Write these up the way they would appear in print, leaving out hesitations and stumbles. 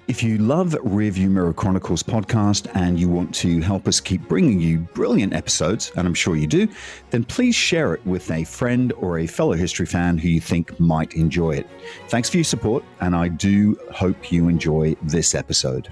If you love Rearview Mirror Chronicles podcast and you want to help us keep bringing you brilliant episodes, and I'm sure you do, then please share it with a friend or a fellow history fan who you think might enjoy it. Thanks for your support, and I do hope you enjoy this episode.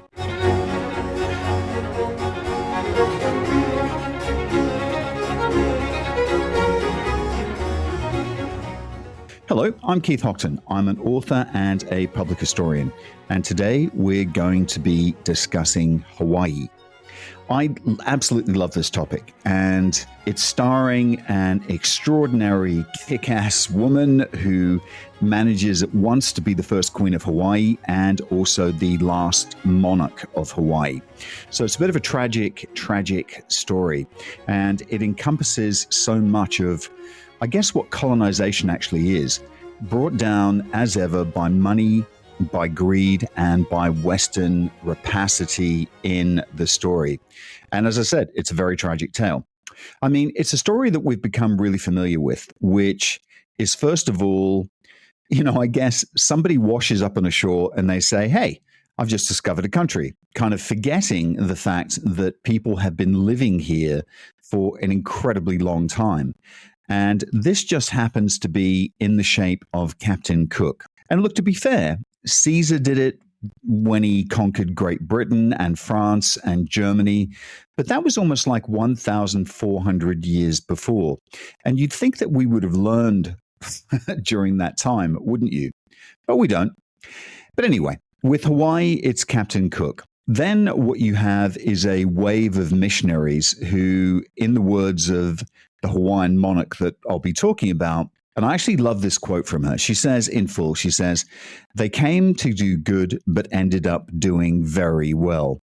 Hello, I'm Keith Hockton. I'm an author and a public historian, and today we're going to be discussing Hawaii. I absolutely love this topic, and it's starring an extraordinary kick-ass woman who manages at once to be the first queen of Hawaii and also the last monarch of Hawaii. So it's a bit of a tragic story, and it encompasses so much of, I guess, what colonization actually is, brought down as ever by money, by greed, and by Western rapacity in the story. And as I said, it's a very tragic tale. I mean, it's a story that we've become really familiar with, which is, first of all, I guess somebody washes up on a shore and they say, hey, I've just discovered a country, kind of forgetting the fact that people have been living here for an incredibly long time. And this just happens to be in the shape of Captain Cook. And look, to be fair, Caesar did it when he conquered Great Britain and France and Germany, but that was almost like 1,400 years before. And you'd think that we would have learned during that time, wouldn't you? But we don't. But anyway, with Hawaii, it's Captain Cook. Then what you have is a wave of missionaries who, in the words of the Hawaiian monarch that I'll be talking about, and I actually love this quote from her. She says in full, she says, "They came to do good, but ended up doing very well,"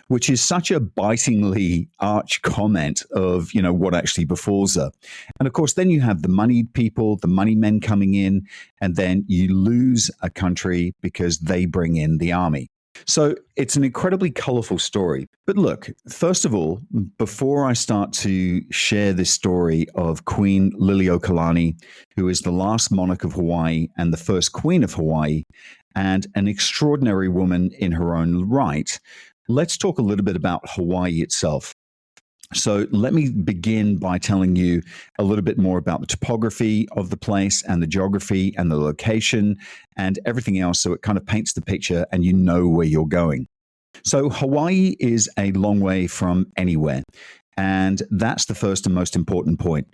which is such a bitingly arch comment of, what actually befalls her. And of course, then you have the moneyed people, the money men coming in, and then you lose a country because they bring in the army. So it's an incredibly colorful story. But look, first of all, before I start to share this story of Queen Liliʻuokalani, who is the last monarch of Hawaii and the first queen of Hawaii, and an extraordinary woman in her own right, let's talk a little bit about Hawaii itself. So let me begin by telling you a little bit more about the topography of the place and the geography and the location and everything else, so it kind of paints the picture and you know where you're going. So Hawaii is a long way from anywhere, and that's the first and most important point.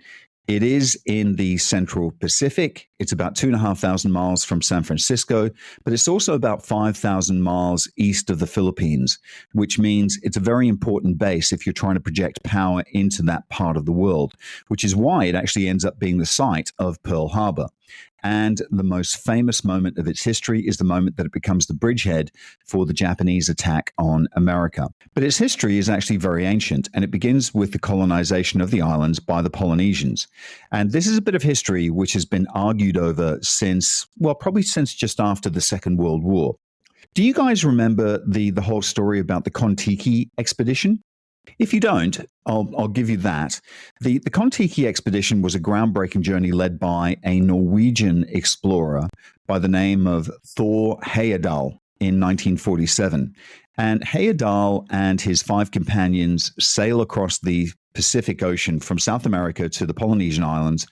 It is in the Central Pacific. It's about 2,500 miles from San Francisco, but it's also about 5,000 miles east of the Philippines, which means it's a very important base if you're trying to project power into that part of the world, which is why it actually ends up being the site of Pearl Harbor. And the most famous moment of its history is the moment that it becomes the bridgehead for the Japanese attack on America. But its history is actually very ancient, and it begins with the colonization of the islands by the Polynesians. And this is a bit of history which has been argued over probably since just after the Second World War. Do you guys remember the whole story about the Kon-Tiki expedition? If you don't, I'll give you that. The Kon-Tiki expedition was a groundbreaking journey led by a Norwegian explorer by the name of Thor Heyerdahl in 1947. And Heyerdahl and his 5 companions sail across the Pacific Ocean from South America to the Polynesian Islands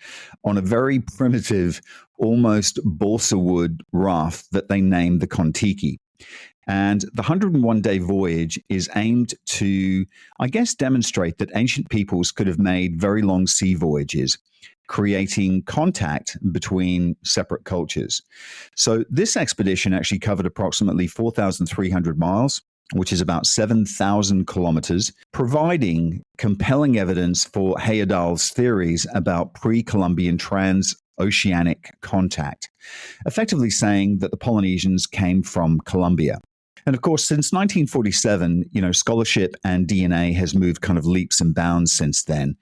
on a very primitive, almost balsa wood raft that they named the Kon-Tiki. And the 101-day voyage is aimed to, I guess, demonstrate that ancient peoples could have made very long sea voyages, creating contact between separate cultures. So this expedition actually covered approximately 4,300 miles, which is about 7,000 kilometers, providing compelling evidence for Heyerdahl's theories about pre-Columbian transoceanic contact, effectively saying that the Polynesians came from Colombia. And of course, since 1947, scholarship and DNA has moved kind of leaps and bounds since then.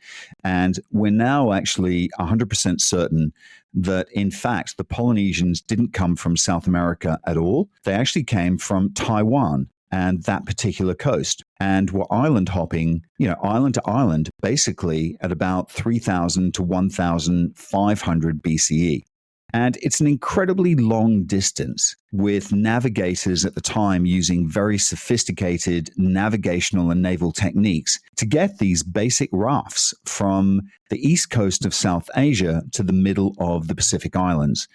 And we're now actually 100% certain that, in fact, the Polynesians didn't come from South America at all. They actually came from Taiwan and that particular coast, and were island hopping, island to island, basically at about 3,000 to 1,500 BCE. And it's an incredibly long distance, with navigators at the time using very sophisticated navigational and naval techniques to get these basic rafts from the east coast of South Asia to the middle of the Pacific Islands,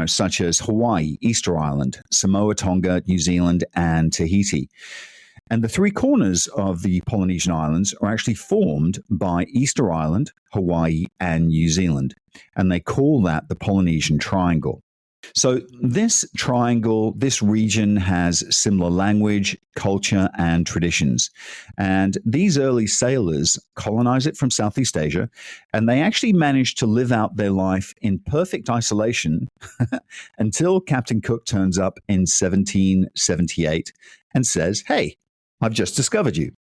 such as Hawaii, Easter Island, Samoa, Tonga, New Zealand, and Tahiti. And the three corners of the Polynesian islands are actually formed by Easter Island, Hawaii, and New Zealand. And they call that the Polynesian Triangle. So this triangle, this region has similar language, culture, and traditions. And these early sailors colonize it from Southeast Asia, and they actually managed to live out their life in perfect isolation until Captain Cook turns up in 1778 and says, "Hey, I've just discovered you."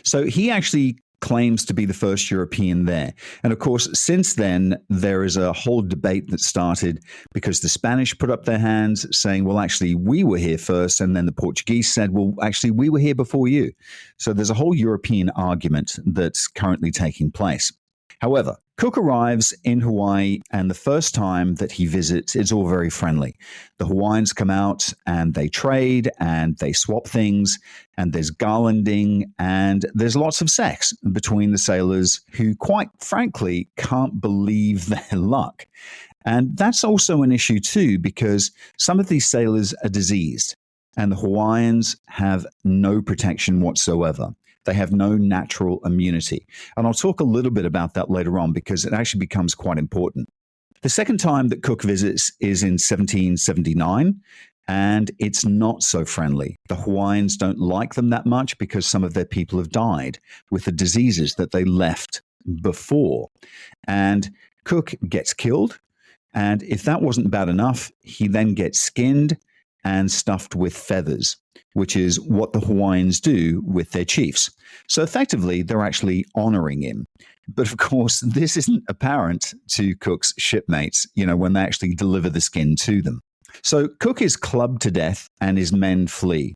So he actually claims to be the first European there. And of course, since then, there is a whole debate that started because the Spanish put up their hands saying, well, actually, we were here first. And then the Portuguese said, well, actually, we were here before you. So there's a whole European argument that's currently taking place. However, Cook arrives in Hawaii, and the first time that he visits, it's all very friendly. The Hawaiians come out and they trade and they swap things, and there's garlanding and there's lots of sex between the sailors who, quite frankly, can't believe their luck. And that's also an issue too, because some of these sailors are diseased and the Hawaiians have no protection whatsoever. They have no natural immunity. And I'll talk a little bit about that later on because it actually becomes quite important. The second time that Cook visits is in 1779, and it's not so friendly. The Hawaiians don't like them that much because some of their people have died with the diseases that they left before. And Cook gets killed. And if that wasn't bad enough, he then gets skinned and stuffed with feathers, which is what the Hawaiians do with their chiefs. So effectively, they're actually honoring him. But of course, this isn't apparent to Cook's shipmates, when they actually deliver the skin to them. So Cook is clubbed to death and his men flee.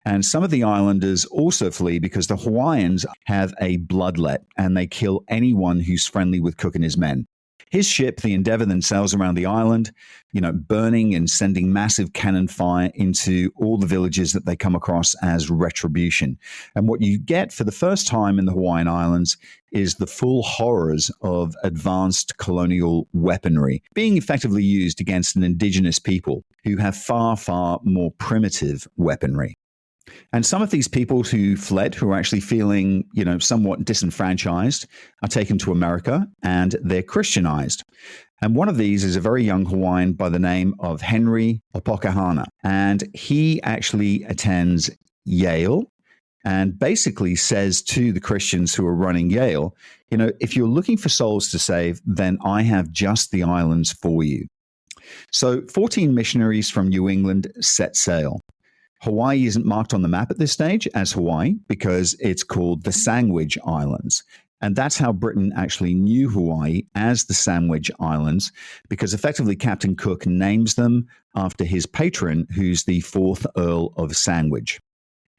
And some of the islanders also flee because the Hawaiians have a bloodlet and they kill anyone who's friendly with Cook and his men. His ship, the Endeavour, then sails around the island, burning and sending massive cannon fire into all the villages that they come across as retribution. And what you get for the first time in the Hawaiian Islands is the full horrors of advanced colonial weaponry being effectively used against an indigenous people who have far, far more primitive weaponry. And some of these people who fled, who are actually feeling, somewhat disenfranchised, are taken to America and they're Christianized. And one of these is a very young Hawaiian by the name of Henry Opokahana. And he actually attends Yale and basically says to the Christians who are running Yale, if you're looking for souls to save, then I have just the islands for you. So 14 missionaries from New England set sail. Hawaii isn't marked on the map at this stage as Hawaii because it's called the Sandwich Islands. And that's how Britain actually knew Hawaii as the Sandwich Islands, because effectively Captain Cook names them after his patron, who's the 4th Earl of Sandwich.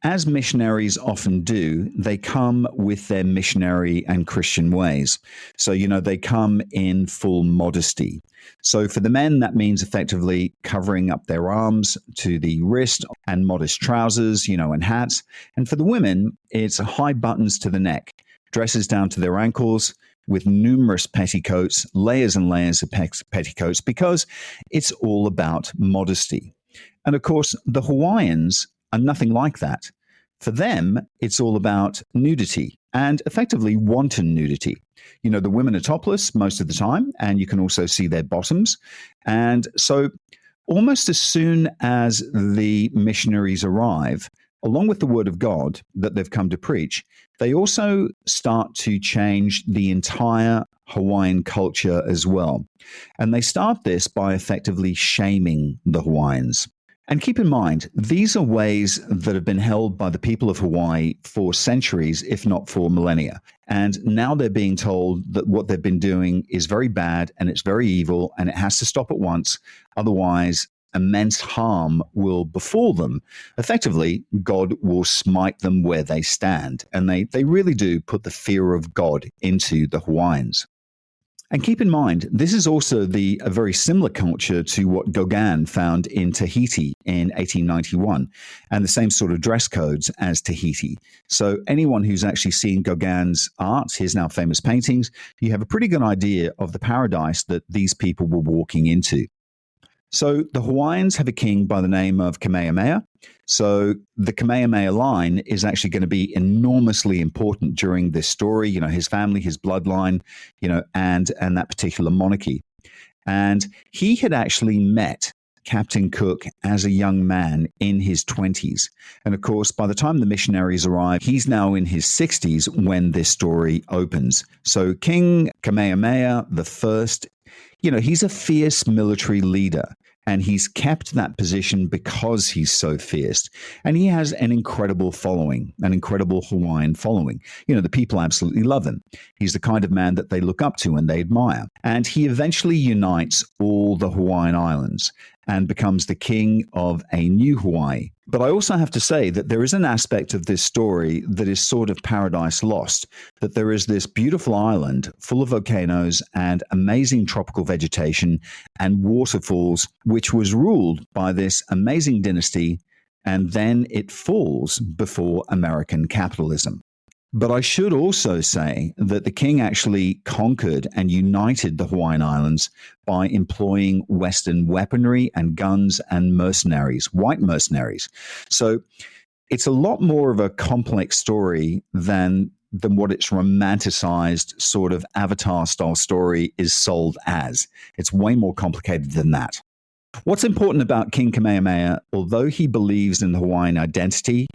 As missionaries often do, they come with their missionary and Christian ways. So, they come in full modesty. So for the men, that means effectively covering up their arms to the wrist and modest trousers, and hats. And for the women, it's high buttons to the neck, dresses down to their ankles with numerous petticoats, layers and layers of petticoats, because it's all about modesty. And of course, the Hawaiians are nothing like that. For them, it's all about nudity and effectively wanton nudity. The women are topless most of the time, and you can also see their bottoms. And so almost as soon as the missionaries arrive, along with the word of God that they've come to preach, they also start to change the entire Hawaiian culture as well. And they start this by effectively shaming the Hawaiians. And keep in mind, these are ways that have been held by the people of Hawaii for centuries, if not for millennia. And now they're being told that what they've been doing is very bad and it's very evil and it has to stop at once. Otherwise, immense harm will befall them. Effectively, God will smite them where they stand. And they really do put the fear of God into the Hawaiians. And keep in mind, this is also a very similar culture to what Gauguin found in Tahiti in 1891, and the same sort of dress codes as Tahiti. So anyone who's actually seen Gauguin's art, his now famous paintings, you have a pretty good idea of the paradise that these people were walking into. So the Hawaiians have a king by the name of Kamehameha. So the Kamehameha line is actually going to be enormously important during this story, his family, his bloodline, and that particular monarchy. And he had actually met Captain Cook as a young man in his 20s. And of course, by the time the missionaries arrive, he's now in his 60s when this story opens. So King Kamehameha the First, he's a fierce military leader. And he's kept that position because he's so fierce. And he has an incredible following, an incredible Hawaiian following. The people absolutely love him. He's the kind of man that they look up to and they admire. And he eventually unites all the Hawaiian Islands and becomes the king of a new Hawaii. But I also have to say that there is an aspect of this story that is sort of paradise lost, that there is this beautiful island full of volcanoes and amazing tropical vegetation and waterfalls, which was ruled by this amazing dynasty, and then it falls before American capitalism. But I should also say that the king actually conquered and united the Hawaiian Islands by employing Western weaponry and guns and mercenaries, white mercenaries. So it's a lot more of a complex story than what its romanticized sort of Avatar-style story is sold as. It's way more complicated than that. What's important about King Kamehameha, although he believes in the Hawaiian identity,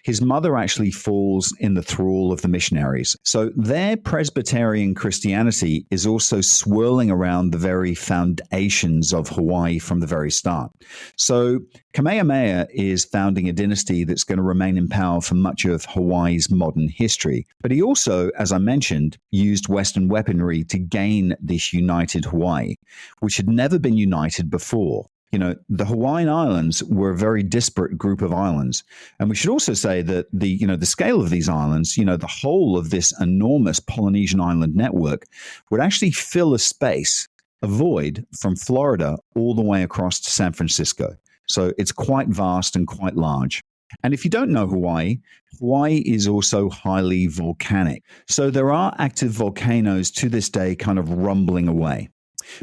his mother actually falls in the thrall of the missionaries. So their Presbyterian Christianity is also swirling around the very foundations of Hawaii from the very start. So Kamehameha is founding a dynasty that's going to remain in power for much of Hawaii's modern history. But he also, as I mentioned, used Western weaponry to gain this united Hawaii, which had never been united before. The Hawaiian Islands were a very disparate group of islands. And we should also say that the scale of these islands, the whole of this enormous Polynesian island network would actually fill a void from Florida all the way across to San Francisco. So it's quite vast and quite large. And if you don't know Hawaii, Hawaii is also highly volcanic. So there are active volcanoes to this day kind of rumbling away.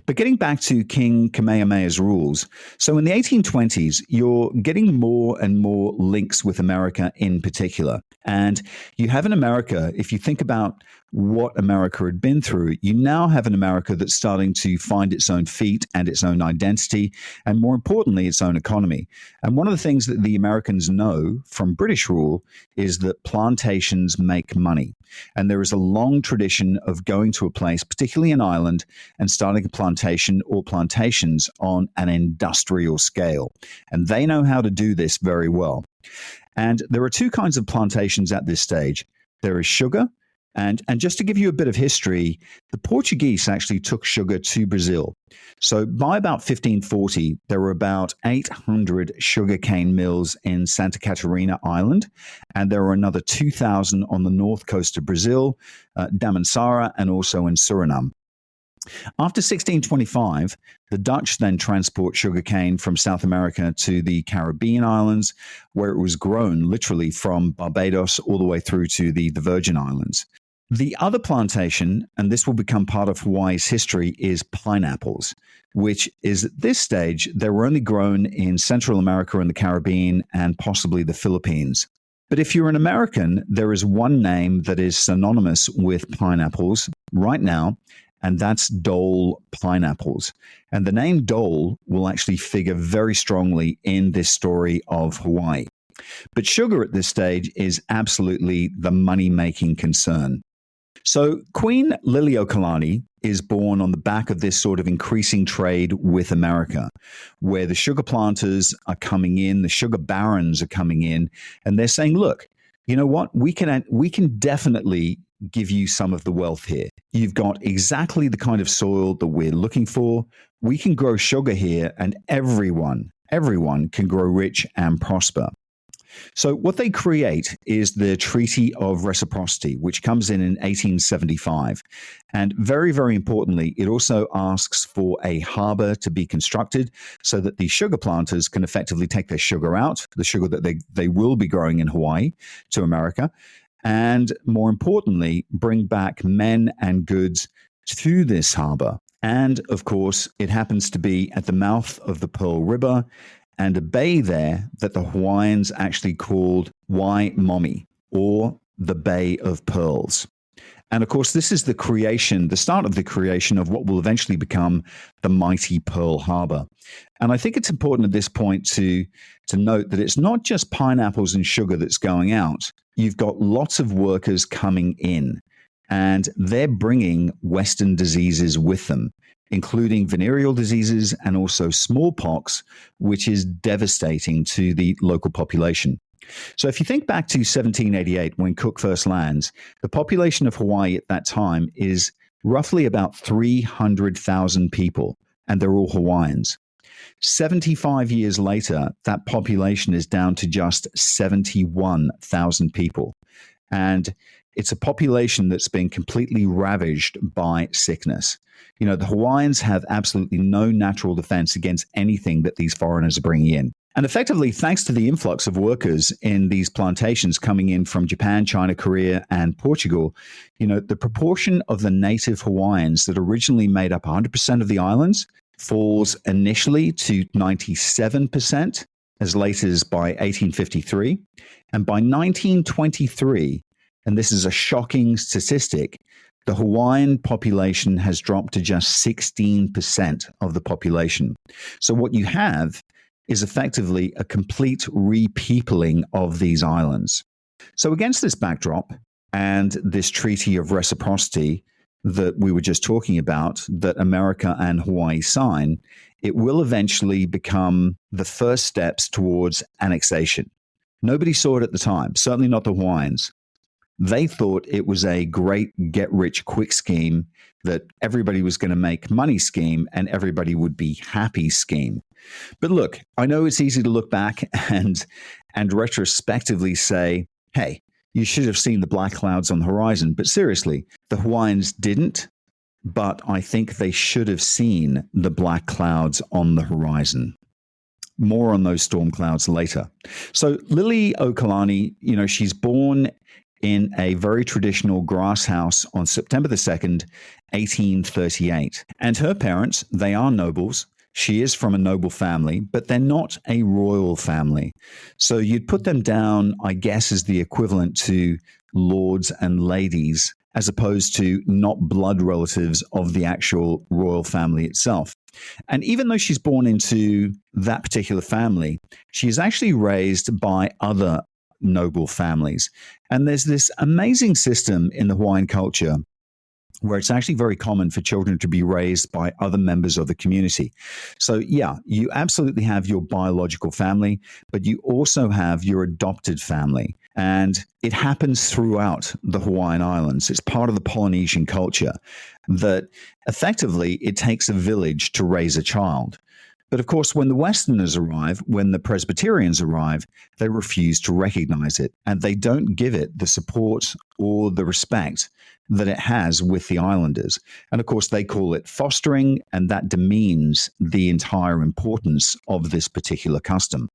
But getting back to King Kamehameha's rules, so in the 1820s, you're getting more and more links with America in particular. And you have in America, if you think about what America had been through, you now have an America that's starting to find its own feet and its own identity, and more importantly, its own economy. And one of the things that the Americans know from British rule is that plantations make money. And there is a long tradition of going to a place, particularly an island, and starting a plantation or plantations on an industrial scale. And they know how to do this very well. And there are two kinds of plantations at this stage. There is sugar. And just to give you a bit of history, the Portuguese actually took sugar to Brazil. So by about 1540, there were about 800 sugarcane mills in Santa Catarina Island, and there were another 2,000 on the north coast of Brazil, Damansara, and also in Suriname. After 1625, the Dutch then transport sugarcane from South America to the Caribbean islands, where it was grown literally from Barbados all the way through to the Virgin Islands. The other plantation, and this will become part of Hawaii's history, is pineapples, which is at this stage, they were only grown in Central America and the Caribbean and possibly the Philippines. But if you're an American, there is one name that is synonymous with pineapples right now, and that's Dole pineapples. And the name Dole will actually figure very strongly in this story of Hawaii. But sugar at this stage is absolutely the money-making concern. So Queen Liliʻuokalani is born on the back of this sort of increasing trade with America, where the sugar planters are coming in, the sugar barons are coming in, and they're saying, look, you know what, we can definitely give you some of the wealth here. You've got exactly the kind of soil that we're looking for. We can grow sugar here, and everyone can grow rich and prosper. So, what they create is the Treaty of Reciprocity, which comes in 1875. And very, very importantly, it also asks for a harbor to be constructed so that the sugar planters can effectively take their sugar out, the sugar that they will be growing in Hawaii, to America. And more importantly, bring back men and goods to this harbor. And of course, it happens to be at the mouth of the Pearl River and a bay there that the Hawaiians actually called Waimomi, or the Bay of Pearls. And of course, this is the start of the creation of what will eventually become the mighty Pearl Harbor. And I think it's important at this point to note that it's not just pineapples and sugar that's going out. You've got lots of workers coming in, and they're bringing Western diseases with them, including venereal diseases and also smallpox, which is devastating to the local population. So if you think back to 1788, when Cook first lands, the population of Hawaii at that time is roughly about 300,000 people, and they're all Hawaiians. 75 years later, that population is down to just 71,000 people. And it's a population that's been completely ravaged by sickness. You know, the Hawaiians have absolutely no natural defense against anything that these foreigners are bringing in. And effectively, thanks to the influx of workers in these plantations coming in from Japan, China, Korea, and Portugal, you know, the proportion of the native Hawaiians that originally made up 100% of the islands falls initially to 97% as late as by 1853. And by 1923, and this is a shocking statistic, the Hawaiian population has dropped to just 16% of the population. So what you have is effectively a complete repeopling of these islands. So against this backdrop and this Treaty of Reciprocity that we were just talking about, that America and Hawaii sign, it will eventually become the first steps towards annexation. Nobody saw it at the time, certainly not the Hawaiians. They thought it was a great get-rich-quick scheme that everybody was going to make money scheme and everybody would be happy scheme. But look, I know it's easy to look back and retrospectively say, hey, you should have seen the black clouds on the horizon. But seriously, the Hawaiians didn't, but I think they should have seen the black clouds on the horizon. More on those storm clouds later. So Liliʻuokalani, you know, she's born in a very traditional grass house on September the 2nd, 1838. And her parents, they are nobles. She is from a noble family, but they're not a royal family. So you'd put them down, I guess, as the equivalent to lords and ladies, as opposed to not blood relatives of the actual royal family itself. And even though she's born into that particular family, she is actually raised by other noble families. And there's this amazing system in the Hawaiian culture where it's actually very common for children to be raised by other members of the community. So yeah, you absolutely have your biological family, but you also have your adopted family. And it happens throughout the Hawaiian Islands. It's part of the Polynesian culture that effectively it takes a village to raise a child. But of course, when the Westerners arrive, when the Presbyterians arrive, they refuse to recognize it, and they don't give it the support or the respect that it has with the islanders. And of course, they call it fostering, and that demeans the entire importance of this particular custom.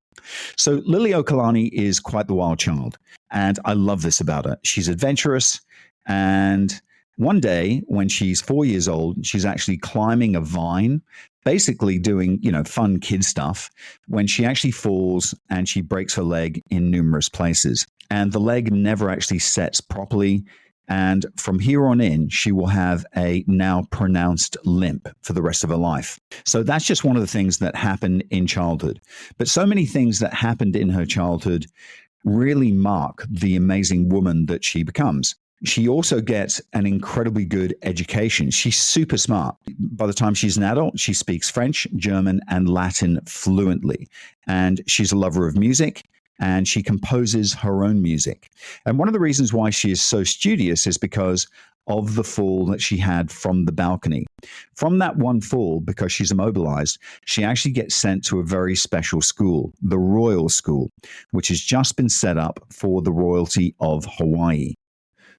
So Liliʻuokalani is quite the wild child, and I love this about her. She's adventurous, and one day when she's 4 years old, she's actually climbing a vine, basically doing, fun kid stuff, when she actually falls and she breaks her leg in numerous places. And the leg never actually sets properly. And from here on in, she will have a now pronounced limp for the rest of her life. So that's just one of the things that happened in childhood. But so many things that happened in her childhood really mark the amazing woman that she becomes. She also gets an incredibly good education. She's super smart. By the time she's an adult, she speaks French, German, and Latin fluently. And she's a lover of music, and she composes her own music. And one of the reasons why she is so studious is because of the fall that she had from the balcony. From that one fall, because she's immobilized, she actually gets sent to a very special school, the Royal School, which has just been set up for the royalty of Hawaii.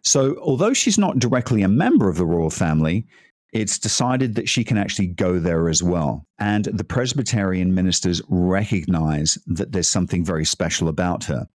So, although she's not directly a member of the royal family, it's decided that she can actually go there as well. And the Presbyterian ministers recognize that there's something very special about her.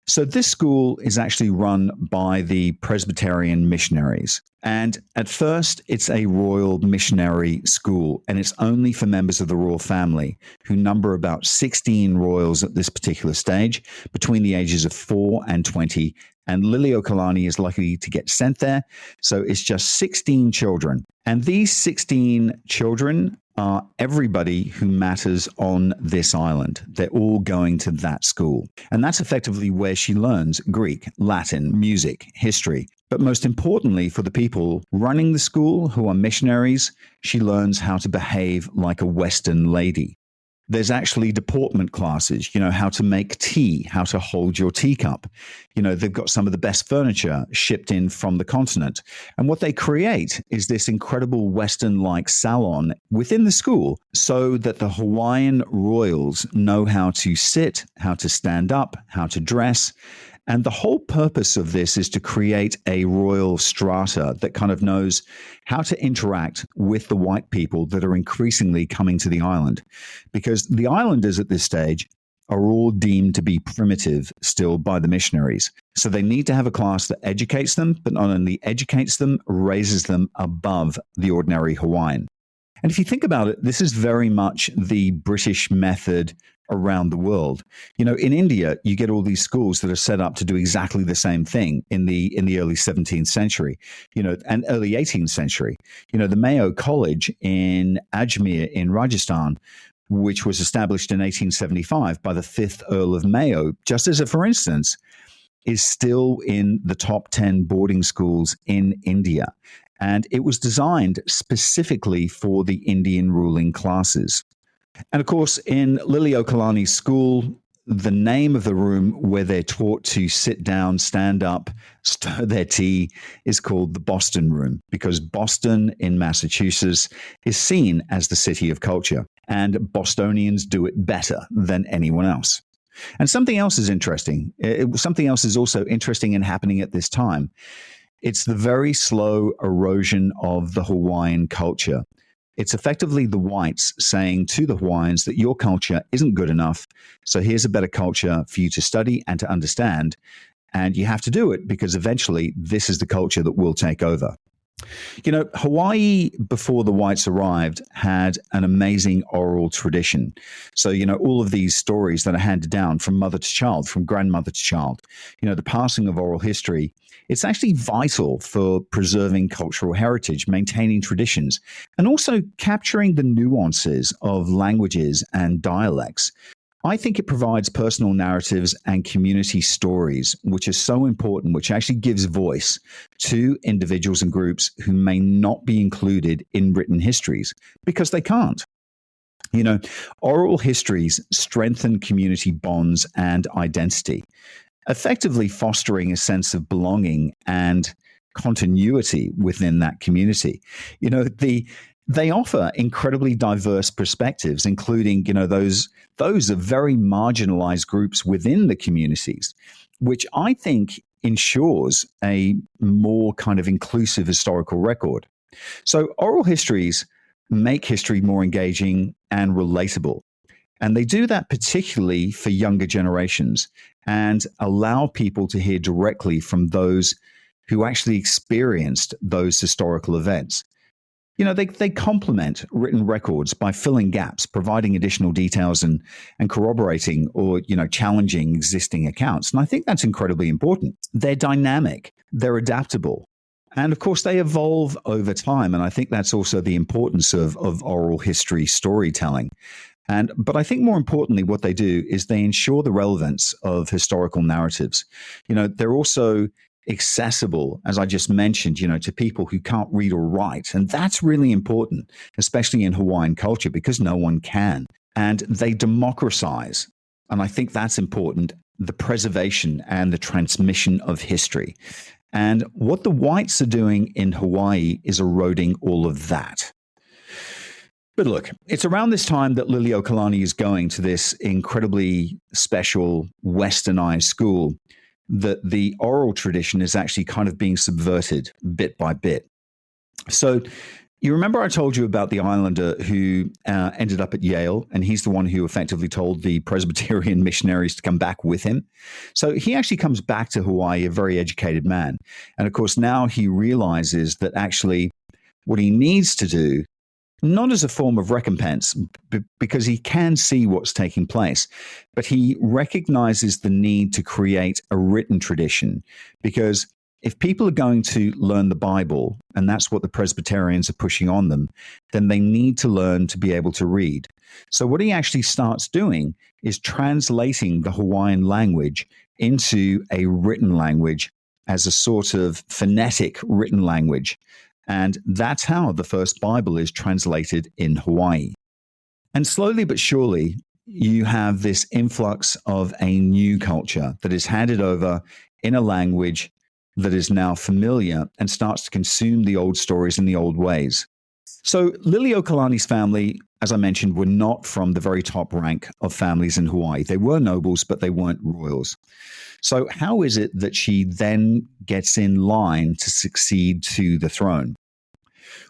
So this school is actually run by the Presbyterian missionaries. And at first, it's a royal missionary school, and it's only for members of the royal family, who number about 16 royals at this particular stage, between the ages of 4 and 20. And Liliʻuokalani is likely to get sent there. So it's just 16 children. And these 16 children are everybody who matters on this island. They're all going to that school. And that's effectively where she learns Greek, Latin, music, history. But most importantly, for the people running the school who are missionaries, she learns how to behave like a Western lady. There's actually deportment classes, how to make tea, how to hold your teacup. They've got some of the best furniture shipped in from the continent. And what they create is this incredible Western-like salon within the school so that the Hawaiian royals know how to sit, how to stand up, how to dress. And the whole purpose of this is to create a royal strata that kind of knows how to interact with the white people that are increasingly coming to the island. Because the islanders at this stage are all deemed to be primitive still by the missionaries. So they need to have a class that educates them, but not only educates them, raises them above the ordinary Hawaiian. And if you think about it, this is very much the British method around the world. In India, you get all these schools that are set up to do exactly the same thing in the early 17th century, and early 18th century. The Mayo College in Ajmer in Rajasthan, which was established in 1875 by the 5th Earl of Mayo, just as a for instance, is still in the top 10 boarding schools in India. And it was designed specifically for the Indian ruling classes. And of course, in Liliʻuokalani's school, the name of the room where they're taught to sit down, stand up, stir their tea is called the Boston Room, because Boston in Massachusetts is seen as the city of culture, and Bostonians do it better than anyone else. And something else is interesting. Something else is also interesting and happening at this time. It's the very slow erosion of the Hawaiian culture. It's effectively the whites saying to the Hawaiians that your culture isn't good enough, so here's a better culture for you to study and to understand, and you have to do it because eventually this is the culture that will take over. Hawaii, before the whites arrived, had an amazing oral tradition. So, all of these stories that are handed down from mother to child, from grandmother to child, the passing of oral history, it's actually vital for preserving cultural heritage, maintaining traditions, and also capturing the nuances of languages and dialects. I think it provides personal narratives and community stories, which is so important, which actually gives voice to individuals and groups who may not be included in written histories because they can't. Oral histories strengthen community bonds and identity, effectively fostering a sense of belonging and continuity within that community. They offer incredibly diverse perspectives, including, those of very marginalized groups within the communities, which I think ensures a more kind of inclusive historical record. So oral histories make history more engaging and relatable. And they do that particularly for younger generations and allow people to hear directly from those who actually experienced those historical events. They complement written records by filling gaps, providing additional details and corroborating or, challenging existing accounts. And I think that's incredibly important. They're dynamic, they're adaptable. And of course, they evolve over time. And I think that's also the importance of oral history storytelling. But I think more importantly, what they do is they ensure the relevance of historical narratives. They're also accessible, as I just mentioned, to people who can't read or write. And that's really important, especially in Hawaiian culture, because no one can. And they democratize, and I think that's important, the preservation and the transmission of history. And what the whites are doing in Hawaii is eroding all of that. But look, it's around this time that Liliʻuokalani is going to this incredibly special westernized school that the oral tradition is actually kind of being subverted bit by bit. So you remember I told you about the islander who ended up at Yale, and he's the one who effectively told the Presbyterian missionaries to come back with him. So he actually comes back to Hawaii, a very educated man. And of course, now he realizes that actually what he needs to do, not as a form of recompense, because he can see what's taking place, but he recognizes the need to create a written tradition. Because if people are going to learn the Bible, and that's what the Presbyterians are pushing on them, then they need to learn to be able to read. So what he actually starts doing is translating the Hawaiian language into a written language as a sort of phonetic written language. And that's how the first Bible is translated in Hawaii. And slowly but surely, you have this influx of a new culture that is handed over in a language that is now familiar and starts to consume the old stories and the old ways. So Liliʻuokalani's family, as I mentioned, were not from the very top rank of families in Hawaii. They were nobles, but they weren't royals. So how is it that she then gets in line to succeed to the throne?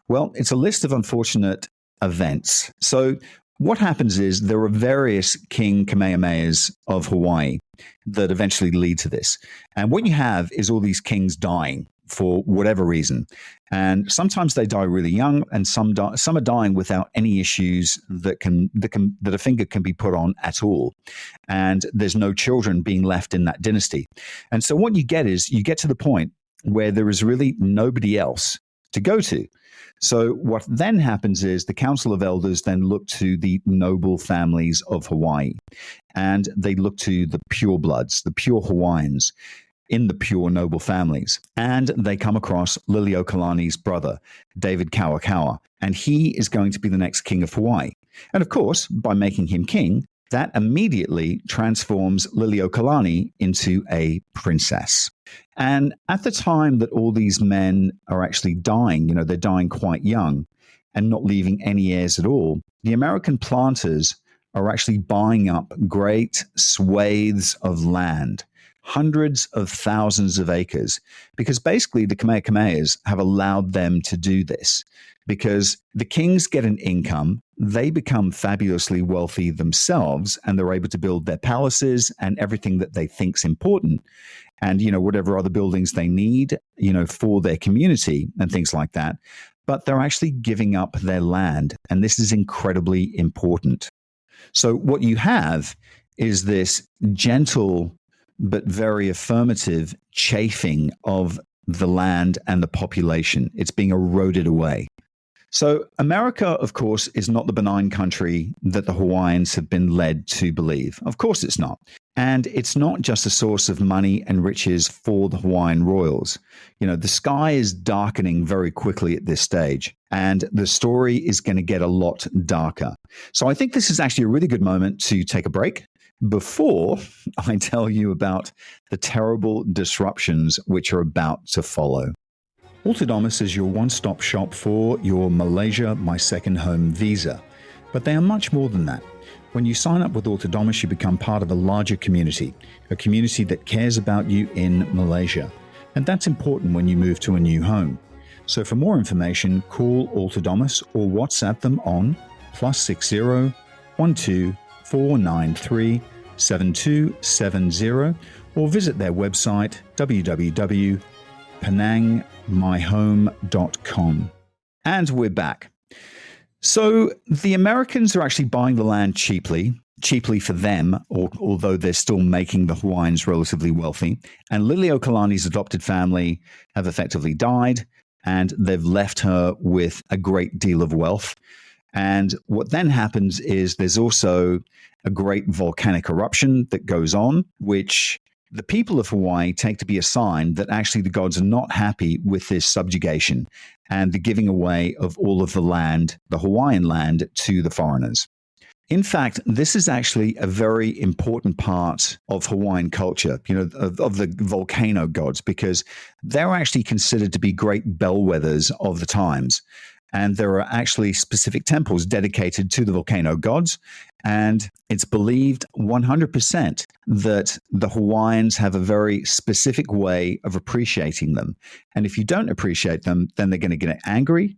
Well, it's a list of unfortunate events. So what happens is there are various King Kamehamehas of Hawaii that eventually lead to this. And what you have is all these kings dying for whatever reason. And sometimes they die really young, and some are dying without any issues that a finger can be put on at all. And there's no children being left in that dynasty. And so what you get is you get to the point where there is really nobody else to go to. So what then happens is the Council of Elders then look to the noble families of Hawaii, and they look to the purebloods, the pure Hawaiians in the pure noble families. And they come across Liliʻuokalani's brother, David Kauakaua, and he is going to be the next king of Hawaii. And of course, by making him king, that immediately transforms Liliʻuokalani into a princess. And at the time that all these men are actually dying, they're dying quite young and not leaving any heirs at all, the American planters are actually buying up great swathes of land, hundreds of thousands of acres, because basically the Kamehamehas have allowed them to do this. Because the kings get an income, they become fabulously wealthy themselves, and they're able to build their palaces and everything that they think's important, and whatever other buildings they need, for their community and things like that. But they're actually giving up their land, and this is incredibly important. So what you have is this gentle but very affirmative chafing of the land and the population. It's being eroded away. So America, of course, is not the benign country that the Hawaiians have been led to believe. Of course it's not. And it's not just a source of money and riches for the Hawaiian royals. The sky is darkening very quickly at this stage, and the story is going to get a lot darker. So I think this is actually a really good moment to take a break before I tell you about the terrible disruptions which are about to follow. Altadomus is your one-stop shop for your Malaysia My Second Home visa, but they are much more than that. When you sign up with Altadomus, you become part of a larger community, a community that cares about you in Malaysia, and that's important when you move to a new home. So for more information, call Altadomus or WhatsApp them on +60 12 493 7270, or visit their website www.penangmyhome.com. And we're back. So the Americans are actually buying the land cheaply for them, although they're still making the Hawaiians relatively wealthy. And Liliʻuokalani's adopted family have effectively died, and they've left her with a great deal of wealth. And what then happens is there's also a great volcanic eruption that goes on, which the people of Hawaii take to be a sign that actually the gods are not happy with this subjugation and the giving away of all of the land, the Hawaiian land, to the foreigners. In fact, this is actually a very important part of Hawaiian culture, of the volcano gods, because they're actually considered to be great bellwethers of the times. And there are actually specific temples dedicated to the volcano gods. And it's believed 100% that the Hawaiians have a very specific way of appreciating them. And if you don't appreciate them, then they're going to get angry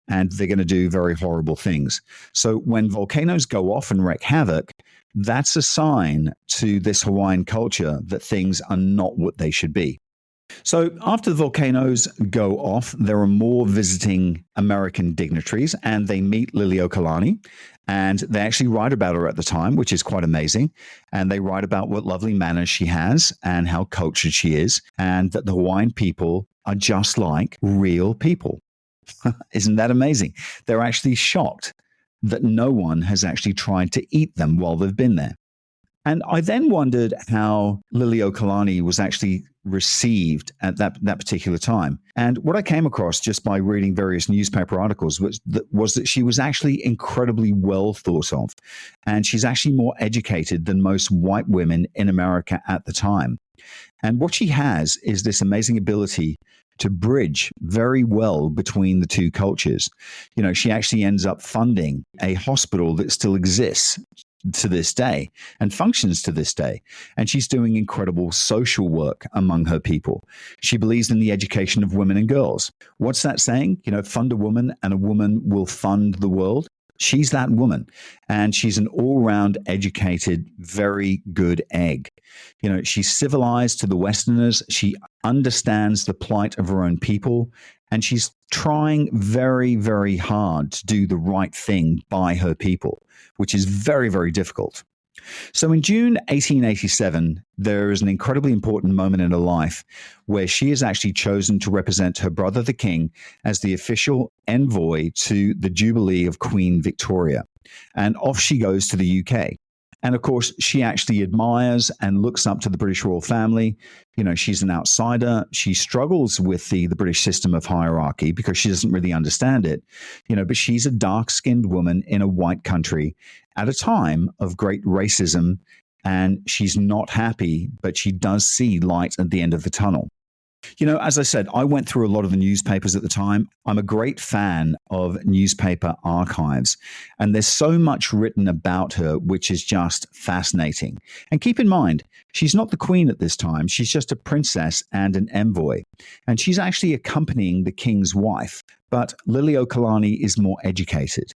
and they're going to do very horrible things. So when volcanoes go off and wreak havoc, that's a sign to this Hawaiian culture that things are not what they should be. So after the volcanoes go off, there are more visiting American dignitaries, and they meet Liliʻuokalani, and they actually write about her at the time, which is quite amazing. And they write about what lovely manners she has and how cultured she is, and that the Hawaiian people are just like real people. Isn't that amazing? They're actually shocked that no one has actually tried to eat them while they've been there. And I then wondered how Liliʻuokalani was actually received at that particular time. And what I came across just by reading various newspaper articles was that she was actually incredibly well thought of. And she's actually more educated than most white women in America at the time. And what she has is this amazing ability to bridge very well between the two cultures. She actually ends up funding a hospital that still exists to this day and functions to this day. And she's doing incredible social work among her people. She believes in the education of women and girls. What's that saying? Fund a woman and a woman will fund the world. She's that woman. And she's an all-round educated, very good egg. She's civilized to the Westerners. She understands the plight of her own people. And she's trying very, very hard to do the right thing by her people, which is very, very difficult. So in June 1887, there is an incredibly important moment in her life where she is actually chosen to represent her brother, the king, as the official envoy to the Jubilee of Queen Victoria. And off she goes to the UK. And of course, she actually admires and looks up to the British royal family. She's an outsider. She struggles with the British system of hierarchy because she doesn't really understand it. But she's a dark-skinned woman in a white country at a time of great racism. And she's not happy, but she does see light at the end of the tunnel. As I said, I went through a lot of the newspapers at the time. I'm a great fan of newspaper archives, and there's so much written about her, which is just fascinating. And keep in mind, she's not the queen at this time. She's just a princess and an envoy, and she's actually accompanying the king's wife. But Liliʻuokalani is more educated.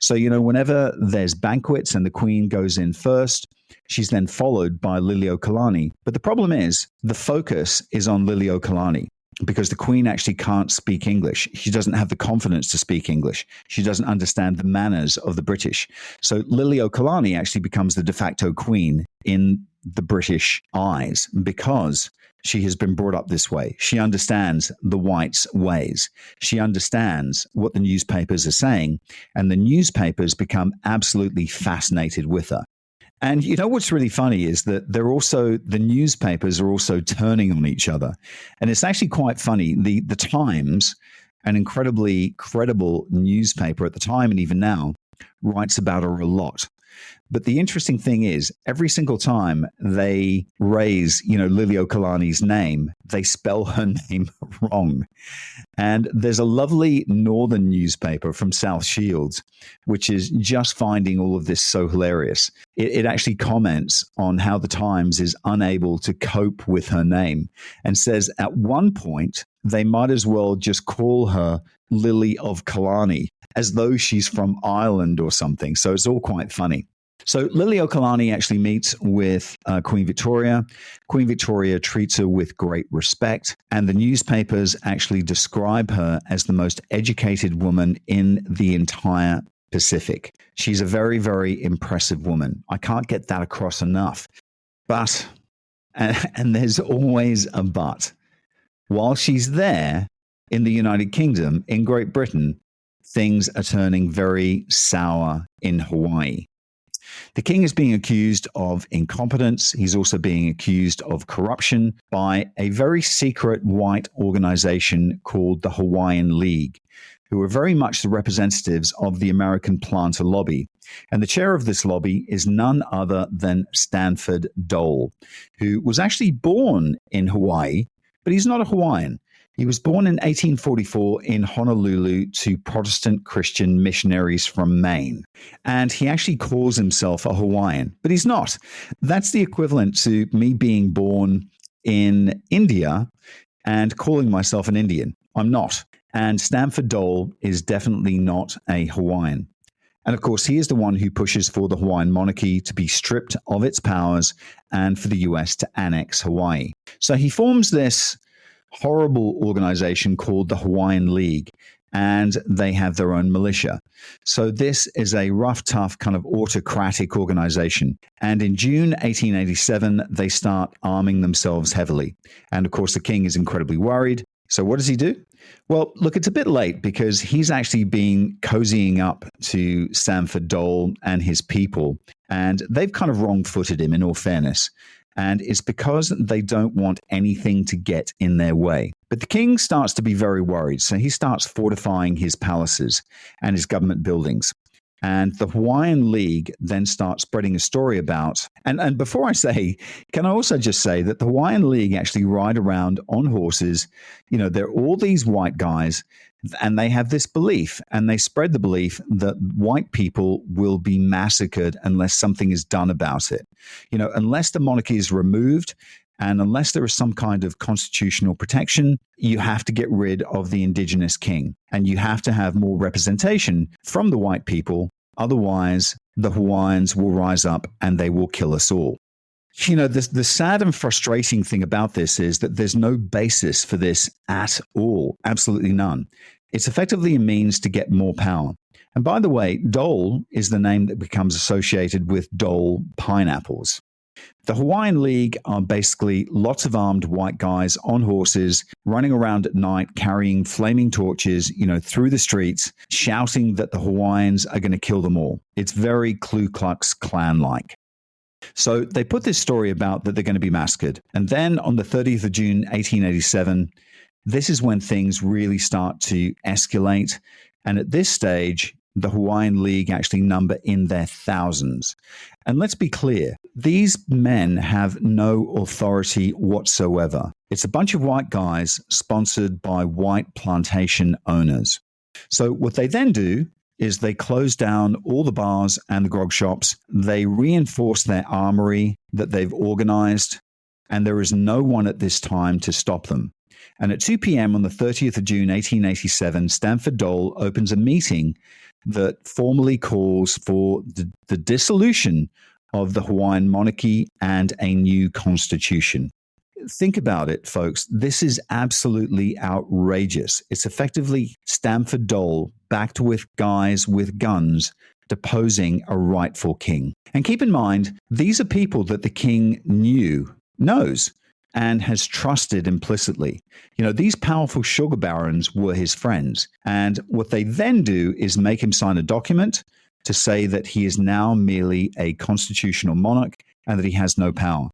So, whenever there's banquets and the queen goes in first, she's then followed by Liliʻuokalani. But the problem is the focus is on Liliʻuokalani because the queen actually can't speak English. She doesn't have the confidence to speak English. She doesn't understand the manners of the British. So Liliʻuokalani actually becomes the de facto queen in the British eyes because she has been brought up this way. She understands the whites' ways. She understands what the newspapers are saying, and the newspapers become absolutely fascinated with her. And what's really funny is that the newspapers are also turning on each other. And it's actually quite funny. The Times, an incredibly credible newspaper at the time and even now, writes about her a lot. But the interesting thing is, every single time they raise, Liliʻuokalani's name, they spell her name wrong. And there's a lovely northern newspaper from South Shields, which is just finding all of this so hilarious. It actually comments on how the Times is unable to cope with her name and says at one point, they might as well just call her Lily of Kalani, as though she's from Ireland or something. So it's all quite funny. So Liliʻuokalani actually meets with Queen Victoria. Queen Victoria treats her with great respect, and the newspapers actually describe her as the most educated woman in the entire Pacific. She's a very, very impressive woman. I can't get that across enough. But, and there's always a but, while she's there in the United Kingdom, in Great Britain, things are turning very sour in Hawaii. The king is being accused of incompetence. He's also being accused of corruption by a very secret white organization called the Hawaiian League. who are very much the representatives of the American planter lobby. And the chair of this lobby is none other than Stanford Dole, who was actually born in Hawaii, but he's not a Hawaiian. He was born in 1844 in Honolulu to Protestant Christian missionaries from Maine. And he actually calls himself a Hawaiian, but he's not. That's the equivalent to me being born in India and calling myself an Indian. I'm not. And Stanford Dole is definitely not a Hawaiian. And of course, he is the one who pushes for the Hawaiian monarchy to be stripped of its powers and for the US to annex Hawaii. So he forms this horrible organization called the Hawaiian League, and they have their own militia. So this is a rough, tough, kind of autocratic organization. And in June 1887, they start arming themselves heavily. And of course, the king is incredibly worried. So what does he do? Well, look, it's a bit late because he's actually been cozying up to Stanford Dole and his people, and they've kind of wrong-footed him, in all fairness. And it's because they don't want anything to get in their way. But the king starts to be very worried, so he starts fortifying his palaces and his government buildings. And the Hawaiian League then starts spreading a story about, and before I say, can I also just say that the Hawaiian League actually ride around on horses. You know, they're all these white guys, and they have this belief, and they spread the belief that white people will be massacred unless something is done about it. You know, unless the monarchy is removed, and unless there is some kind of constitutional protection, you have to get rid of the indigenous king, and you have to have more representation from the white people. Otherwise, the Hawaiians will rise up and they will kill us all. You know, the sad and frustrating thing about this is that there's no basis for this at all. Absolutely none. It's effectively a means to get more power. And by the way, Dole is the name that becomes associated with Dole pineapples. The Hawaiian League are basically lots of armed white guys on horses running around at night carrying flaming torches, you know, through the streets, shouting that the Hawaiians are going to kill them all. It's very Ku Klux Klan-like. So they put this story about that they're going to be massacred. And then on the 30th of June, 1887, this is when things really start to escalate. And at this stage, the Hawaiian League actually number in their thousands. And let's be clear, these men have no authority whatsoever. It's a bunch of white guys sponsored by white plantation owners. So what they then do is they close down all the bars and the grog shops. They reinforce their armory that they've organized, and there is no one at this time to stop them. And at 2 p.m. on the 30th of June, 1887, Stanford Dole opens a meeting that formally calls for the dissolution of the Hawaiian monarchy and a new constitution. Think about it, folks. This is absolutely outrageous. It's effectively Stanford Dole backed with guys with guns deposing a rightful king. And keep in mind, these are people that the king knows, and has trusted implicitly. You know, these powerful sugar barons were his friends. And what they then do is make him sign a document to say that he is now merely a constitutional monarch and that he has no power.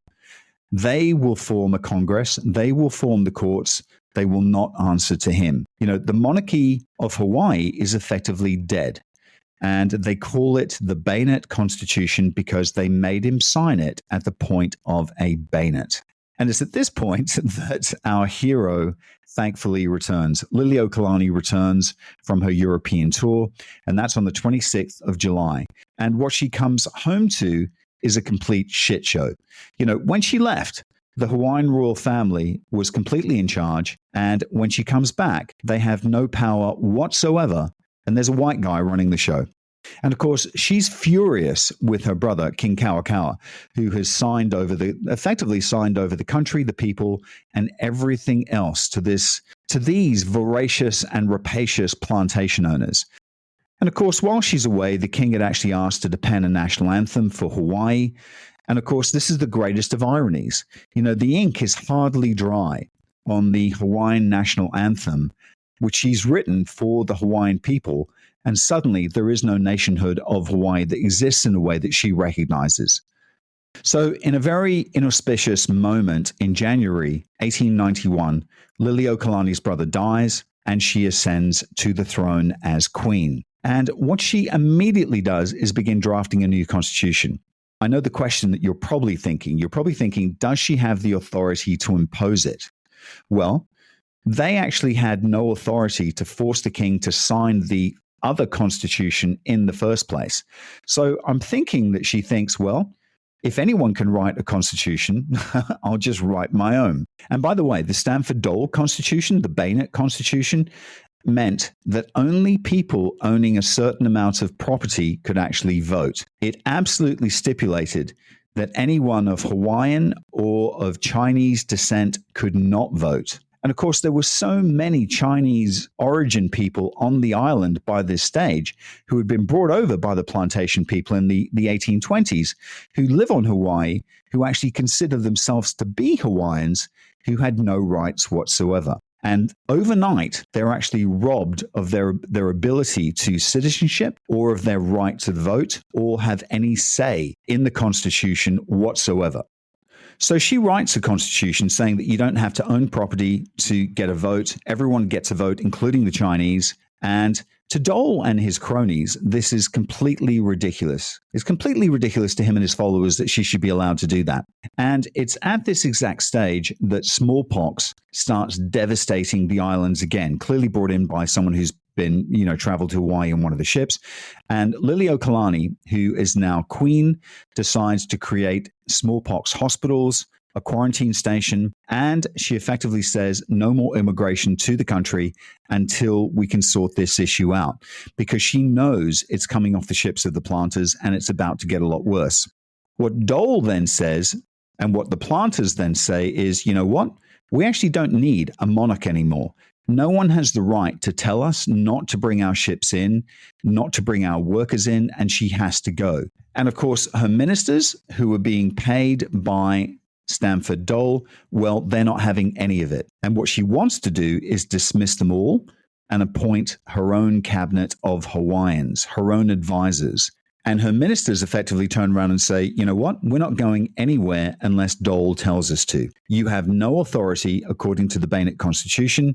They will form a Congress. They will form the courts. They will not answer to him. You know, the monarchy of Hawaii is effectively dead. And they call it the bayonet constitution because they made him sign it at the point of a bayonet. And it's at this point that our hero thankfully returns. Liliʻuokalani returns from her European tour, and that's on the 26th of July. And what she comes home to is a complete shit show. You know, when she left, the Hawaiian royal family was completely in charge, and when she comes back, they have no power whatsoever, and there's a white guy running the show. And of course, she's furious with her brother, King Kauakaua, who has effectively signed over the country, the people, and everything else to these voracious and rapacious plantation owners. And of course, while she's away, the king had actually asked to pen a national anthem for Hawaii. And of course, this is the greatest of ironies. You know, the ink is hardly dry on the Hawaiian national anthem, which she's written for the Hawaiian people. And suddenly there is no nationhood of Hawaii that exists in a way that she recognizes. So in a very inauspicious moment in January 1891, Liliʻuokalani's brother dies, and she ascends to the throne as queen. And what she immediately does is begin drafting a new constitution. I know the question that you're probably thinking. You're probably thinking, does she have the authority to impose it? Well, they actually had no authority to force the king to sign the other constitution in the first place. So I'm thinking that she thinks, well, if anyone can write a constitution, I'll just write my own. And by the way, the Stanford-Dole Constitution, the Bainett Constitution, meant that only people owning a certain amount of property could actually vote. It absolutely stipulated that anyone of Hawaiian or of Chinese descent could not vote. And of course, there were so many Chinese origin people on the island by this stage who had been brought over by the plantation people in the 1820s who live on Hawaii, who actually consider themselves to be Hawaiians, who had no rights whatsoever. And overnight, they're actually robbed of their ability to citizenship or of their right to vote or have any say in the Constitution whatsoever. So she writes a constitution saying that you don't have to own property to get a vote. Everyone gets a vote, including the Chinese. And to Dole and his cronies, this is completely ridiculous. It's completely ridiculous to him and his followers that she should be allowed to do that. And it's at this exact stage that smallpox starts devastating the islands again, clearly brought in by someone who's been, traveled to Hawaii on one of the ships. And Liliʻuokalani, who is now queen, decides to create smallpox hospitals, a quarantine station, and she effectively says no more immigration to the country until we can sort this issue out, because she knows it's coming off the ships of the planters and it's about to get a lot worse. What Dole then says, and what the planters then say is, you know what? We actually don't need a monarch anymore. No one has the right to tell us not to bring our ships in, not to bring our workers in, and she has to go. And of course, her ministers, who are being paid by Stanford Dole, well, they're not having any of it. And what she wants to do is dismiss them all and appoint her own cabinet of Hawaiians, her own advisors. And her ministers effectively turn around and say, you know what? We're not going anywhere unless Dole tells us to. You have no authority according to the Bainett Constitution,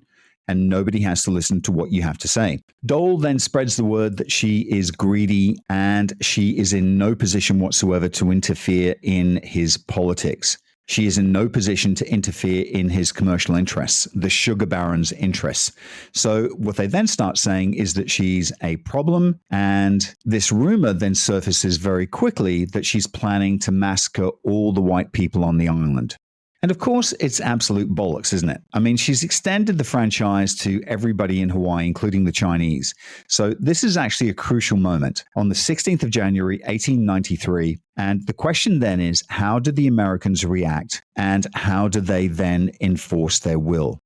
and nobody has to listen to what you have to say. Dole then spreads the word that she is greedy and she is in no position whatsoever to interfere in his politics. She is in no position to interfere in his commercial interests, the sugar baron's interests. So what they then start saying is that she's a problem, and this rumor then surfaces very quickly that she's planning to massacre all the white people on the island. And of course, it's absolute bollocks, isn't it? I mean, she's extended the franchise to everybody in Hawaii, including the Chinese. So this is actually a crucial moment on the 16th of January, 1893. And the question then is, how do the Americans react and how do they then enforce their will?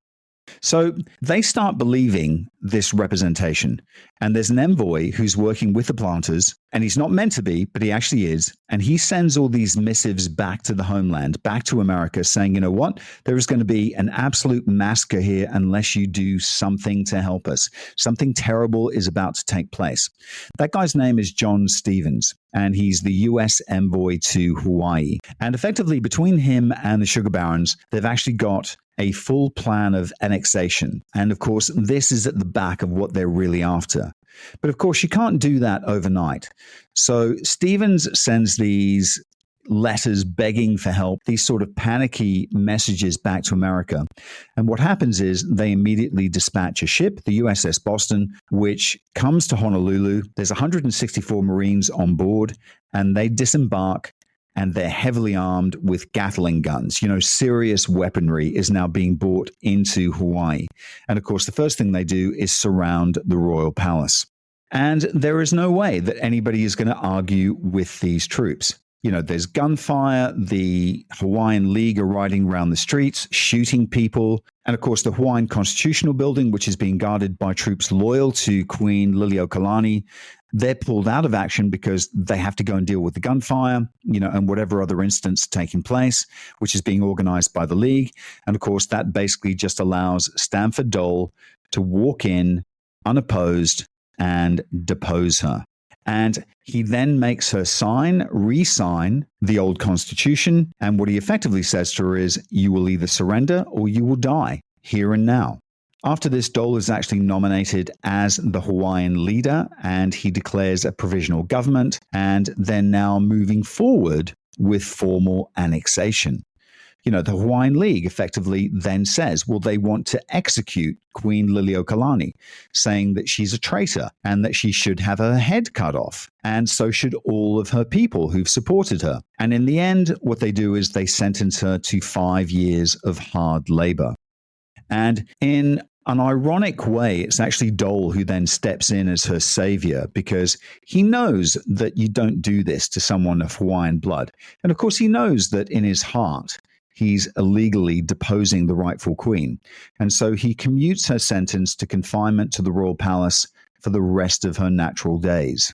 So they start believing this representation. And there's an envoy who's working with the planters, and he's not meant to be, but he actually is. And he sends all these missives back to the homeland, back to America, saying, you know what? There is going to be an absolute massacre here unless you do something to help us. Something terrible is about to take place. That guy's name is John Stevens, and he's the U.S. envoy to Hawaii. And effectively, between him and the sugar barons, they've actually got a full plan of annexation. And of course, this is at the back of what they're really after. But of course, you can't do that overnight. So Stevens sends these letters begging for help, these sort of panicky messages back to America. And what happens is they immediately dispatch a ship, the USS Boston, which comes to Honolulu. There's 164 Marines on board, and they disembark. And they're heavily armed with Gatling guns. You know, serious weaponry is now being brought into Hawaii. And of course, the first thing they do is surround the royal palace. And there is no way that anybody is going to argue with these troops. You know, there's gunfire, the Hawaiian League are riding around the streets, shooting people. And of course, the Hawaiian Constitutional Building, which is being guarded by troops loyal to Queen Liliʻuokalani, they're pulled out of action because they have to go and deal with the gunfire, you know, and whatever other instance taking place, which is being organized by the League. And of course, that basically just allows Stanford Dole to walk in unopposed and depose her. And he then makes her re-sign the old constitution. And what he effectively says to her is, you will either surrender or you will die here and now. after this, Dole is actually nominated as the Hawaiian leader, and he declares a provisional government, and they're now moving forward with formal annexation. The Hawaiian League effectively then says, well, they want to execute Queen Liliʻuokalani, saying that she's a traitor and that she should have her head cut off. And so should all of her people who've supported her. And in the end, what they do is they sentence her to 5 years of hard labor. And in an ironic way, it's actually Dole who then steps in as her savior, because he knows that you don't do this to someone of Hawaiian blood. And of course, he knows that in his heart, he's illegally deposing the rightful queen. And so he commutes her sentence to confinement to the royal palace for the rest of her natural days.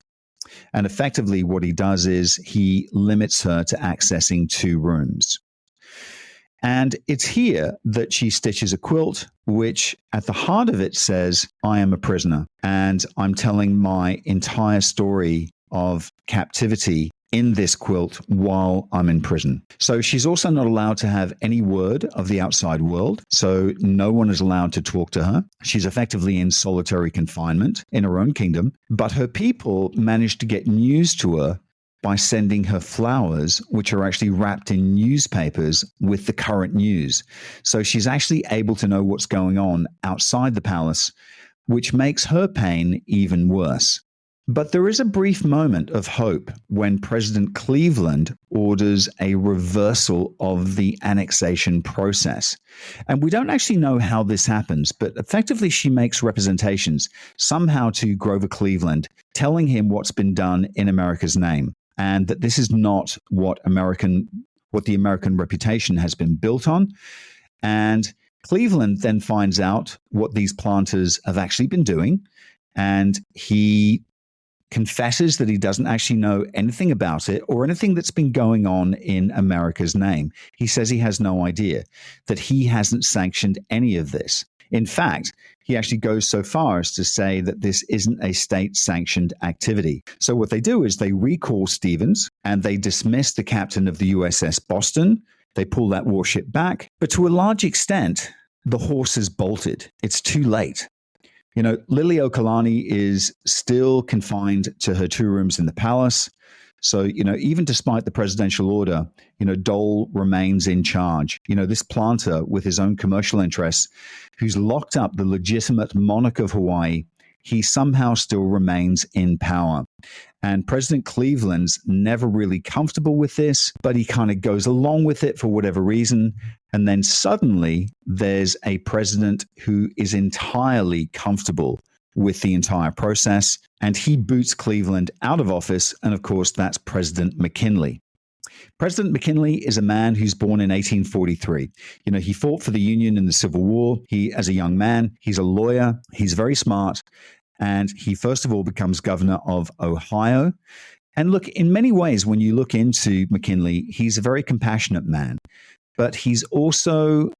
And effectively, what he does is he limits her to accessing 2 rooms. And it's here that she stitches a quilt, which at the heart of it says, I am a prisoner, and I'm telling my entire story of captivity in this quilt while I'm in prison. So she's also not allowed to have any word of the outside world. So no one is allowed to talk to her. She's effectively in solitary confinement in her own kingdom. But her people managed to get news to her by sending her flowers, which are actually wrapped in newspapers with the current news. So she's actually able to know what's going on outside the palace, which makes her pain even worse. But there is a brief moment of hope when President Cleveland orders a reversal of the annexation process. And we don't actually know how this happens, but effectively she makes representations somehow to Grover Cleveland, telling him what's been done in America's name, and that this is not what the American reputation has been built on. And Cleveland then finds out what these planters have actually been doing, and he confesses that he doesn't actually know anything about it or anything that's been going on in America's name. He says he has no idea, that he hasn't sanctioned any of this. In fact, he actually goes so far as to say that this isn't a state-sanctioned activity. So what they do is they recall Stevens and they dismiss the captain of the USS Boston. They pull that warship back. But to a large extent, the horse is bolted. It's too late. Liliʻuokalani is still confined to her 2 rooms in the palace. So, even despite the presidential order, Dole remains in charge. This planter with his own commercial interests, who's locked up the legitimate monarch of Hawaii, he somehow still remains in power. And President Cleveland's never really comfortable with this, but he kind of goes along with it for whatever reason. And then suddenly there's a president who is entirely comfortable with the entire process, and he boots Cleveland out of office. And of course, that's President McKinley. President McKinley is a man who's born in 1843. He fought for the Union in the Civil War. As a young man, he's a lawyer. He's very smart. And he, first of all, becomes governor of Ohio. And look, in many ways, when you look into McKinley, he's a very compassionate man. But he's also,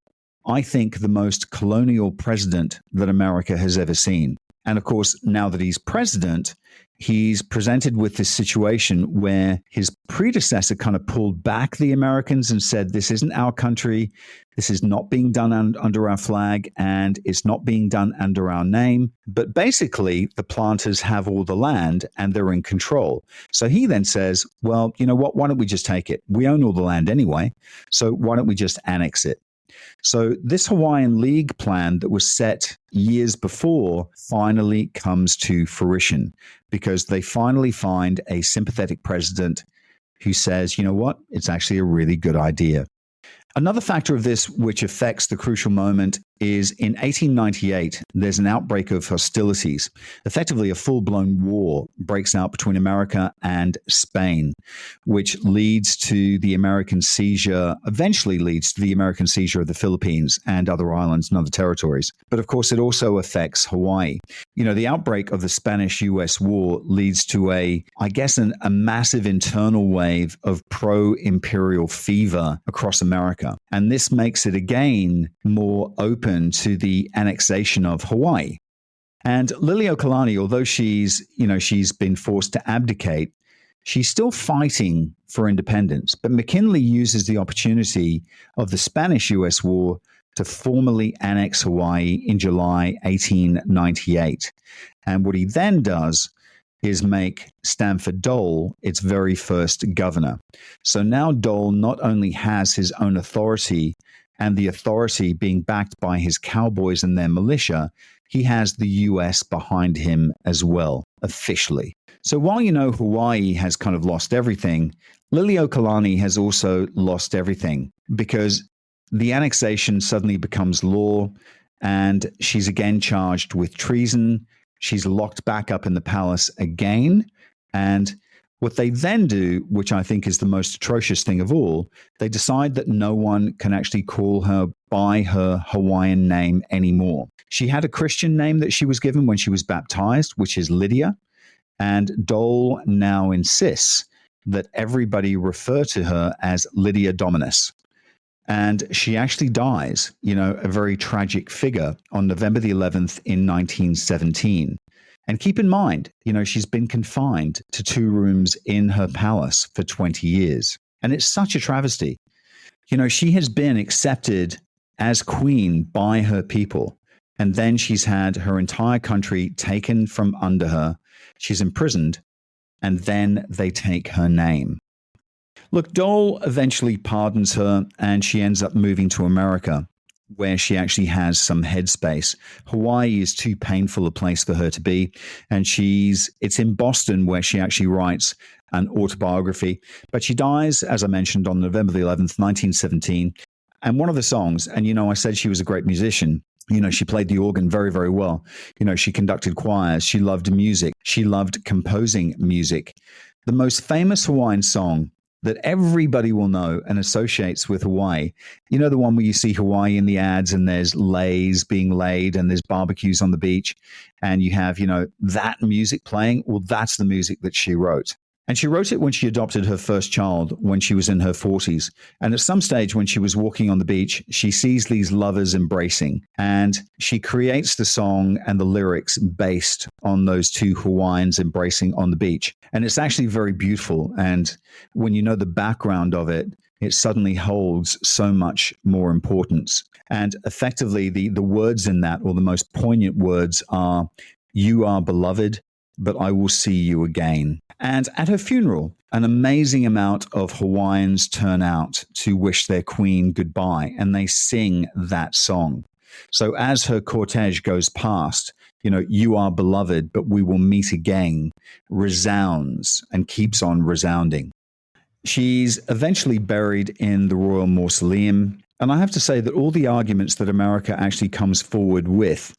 I think, the most colonial president that America has ever seen. And of course, now that he's president, he's presented with this situation where his predecessor kind of pulled back the Americans and said, this isn't our country, this is not being done under our flag, and it's not being done under our name. But basically, the planters have all the land and they're in control. So he then says, well, you know what, why don't we just take it? We own all the land anyway, so why don't we just annex it? So this Hawaiian League plan that was set years before finally comes to fruition, because they finally find a sympathetic president who says, you know what, it's actually a really good idea. Another factor of this which affects the crucial moment is in 1898, there's an outbreak of hostilities. Effectively, a full-blown war breaks out between America and Spain, which leads to the American seizure, eventually leads to the American seizure of the Philippines and other islands and other territories. But of course, it also affects Hawaii. The outbreak of the Spanish-US War leads to a massive internal wave of pro-imperial fever across America. And this makes it again more open to the annexation of Hawaii. And Liliʻuokalani, although she's been forced to abdicate, she's still fighting for independence. But McKinley uses the opportunity of the Spanish-US War to formally annex Hawaii in July 1898. And what he then does is make Stanford Dole its very first governor. So now Dole not only has his own authority, and the authority being backed by his cowboys and their militia, he has the US behind him as well, officially. So while Hawaii has kind of lost everything, Liliʻuokalani has also lost everything, because the annexation suddenly becomes law, and she's again charged with treason. She's locked back up in the palace again. And what they then do, which I think is the most atrocious thing of all, they decide that no one can actually call her by her Hawaiian name anymore. She had a Christian name that she was given when she was baptized, which is Lydia. And Dole now insists that everybody refer to her as Lydia Dominus. And she actually dies, a very tragic figure, on November the 11th in 1917. And keep in mind, she's been confined to 2 rooms in her palace for 20 years. And it's such a travesty. She has been accepted as queen by her people. And then she's had her entire country taken from under her. She's imprisoned. And then they take her name. Look, Dole eventually pardons her, and she ends up moving to America, where she actually has some headspace. Hawaii is too painful a place for her to be, and it's in Boston where she actually writes an autobiography. But she dies, as I mentioned, on November the 11th, 1917. And one of the songs, and I said she was a great musician. She played the organ very, very well. She conducted choirs. She loved music. She loved composing music. The most famous Hawaiian song that everybody will know and associates with Hawaii. The one where you see Hawaii in the ads and there's lays being laid and there's barbecues on the beach and you have, that music playing. Well, that's the music that she wrote. And she wrote it when she adopted her first child when she was in her 40s. And at some stage when she was walking on the beach, she sees these lovers embracing, and she creates the song and the lyrics based on those 2 Hawaiians embracing on the beach. And it's actually very beautiful. And when you know the background of it, it suddenly holds so much more importance. And effectively, the words in that, or the most poignant words, are, "You are beloved, but I will see you again." And at her funeral, an amazing amount of Hawaiians turn out to wish their queen goodbye, and they sing that song. So as her cortege goes past, "You are beloved, but we will meet again," resounds and keeps on resounding. She's eventually buried in the Royal Mausoleum. And I have to say that all the arguments that America actually comes forward with,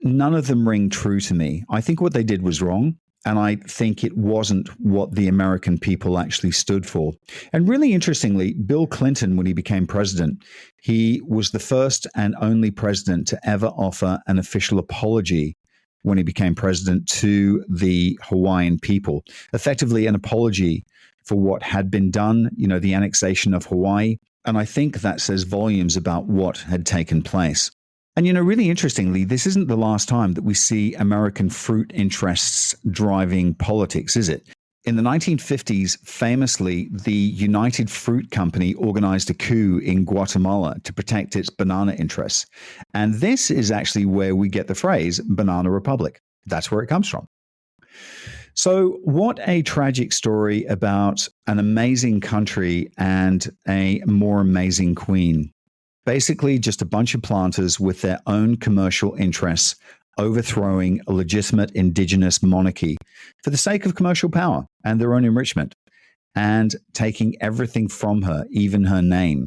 none of them ring true to me. I think what they did was wrong. And I think it wasn't what the American people actually stood for. And really interestingly, Bill Clinton, when he became president, he was the first and only president to ever offer an official apology when he became president to the Hawaiian people. Effectively an apology for what had been done, the annexation of Hawaii. And I think that says volumes about what had taken place. And, really interestingly, this isn't the last time that we see American fruit interests driving politics, is it? In the 1950s, famously, the United Fruit Company organized a coup in Guatemala to protect its banana interests. And this is actually where we get the phrase Banana Republic. That's where it comes from. So what a tragic story about an amazing country and a more amazing queen. Basically, just a bunch of planters with their own commercial interests overthrowing a legitimate indigenous monarchy for the sake of commercial power and their own enrichment, and taking everything from her, even her name.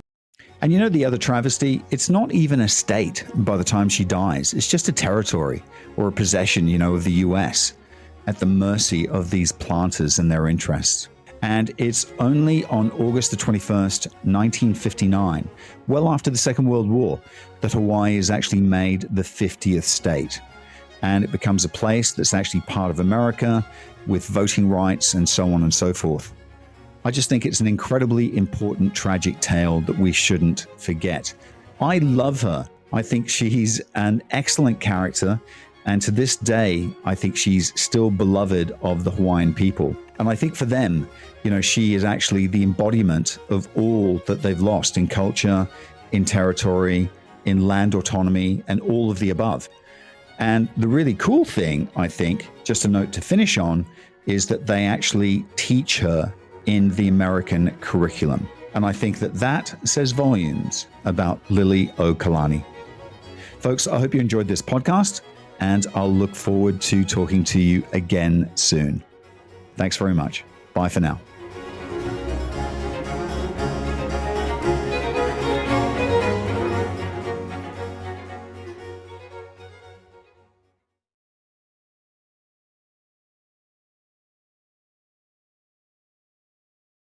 And the other travesty, it's not even a state by the time she dies. It's just a territory or a possession, of the US, at the mercy of these planters and their interests. And it's only on August the 21st, 1959, well after the Second World War, that Hawaii is actually made the 50th state. And it becomes a place that's actually part of America with voting rights and so on and so forth. I just think it's an incredibly important, tragic tale that we shouldn't forget. I love her. I think she's an excellent character. And to this day, I think she's still beloved of the Hawaiian people. And I think for them, she is actually the embodiment of all that they've lost in culture, in territory, in land autonomy, and all of the above. And the really cool thing, I think, just a note to finish on, is that they actually teach her in the American curriculum. And I think that that says volumes about Liliʻuokalani. Folks, I hope you enjoyed this podcast, and I'll look forward to talking to you again soon. Thanks very much. Bye for now.